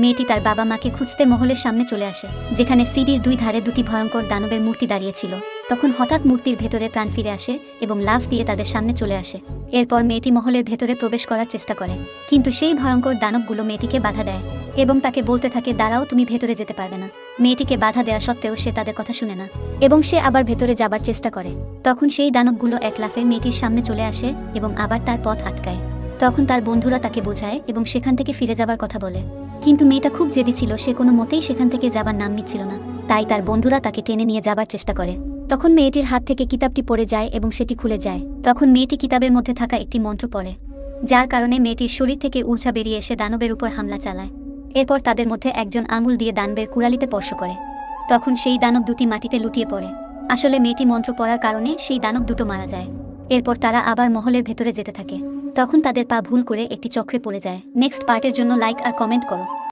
মেয়েটি তার বাবা মাকে খুঁজতে মহলের সামনে চলে আসে, যেখানে সিঁড়ির দুই ধারে দুটি ভয়ঙ্কর দানবের মূর্তি দাঁড়িয়েছিল। তখন হঠাৎ মূর্তির ভেতরে প্রাণ ফিরে আসে এবং লাফ দিয়ে তাদের সামনে চলে আসে। এরপর মেয়েটি মহলের ভেতরে প্রবেশ করার চেষ্টা করে, কিন্তু সেই ভয়ঙ্কর দানবগুলো মেয়েটিকে বাধা দেয় এবং তাকে বলতে থাকে, দাঁড়াও, তুমি ভেতরে যেতে পারবে না। মেয়েটিকে বাধা দেওয়া সত্ত্বেও সে তাদের কথা শুনে না এবং সে আবার ভেতরে যাবার চেষ্টা করে। তখন সেই দানবগুলো এক লাফে মেয়েটির সামনে চলে আসে এবং আবার তার পথ আটকায়। তখন তার বন্ধুরা তাকে বোঝায় এবং সেখান থেকে ফিরে যাবার কথা বলে, কিন্তু মেয়েটা খুব জেদি ছিল, সে কোনো মতেই সেখান থেকে যাবার নাম নিচ্ছিল না। তাই তার বন্ধুরা তাকে টেনে নিয়ে যাবার চেষ্টা করে। তখন মেয়েটির হাত থেকে কিতাবটি পড়ে যায় এবং সেটি খুলে যায়। তখন মেয়েটি কিতাবের মধ্যে থাকা একটি মন্ত্র পড়ে, যার কারণে মেয়েটির শরীর থেকে ঊর্জা বেরিয়ে এসে দানবের উপর হামলা চালায়। এরপর তাদের মধ্যে একজন আঙুল দিয়ে দানবের কুড়ালিতে স্পর্শ করে। তখন সেই দানব দুটি মাটিতে লুটিয়ে পড়ে। আসলে মেয়েটি মন্ত্র পড়ার কারণে সেই দানব দুটো মারা যায়। এরপর তারা আবার মহলের ভেতরে যেতে থাকে। তখন তাদের পা ভুল করে একটি চক্রে পড়ে যায়। নেক্সট পার্টের জন্য লাইক আর কমেন্ট করো।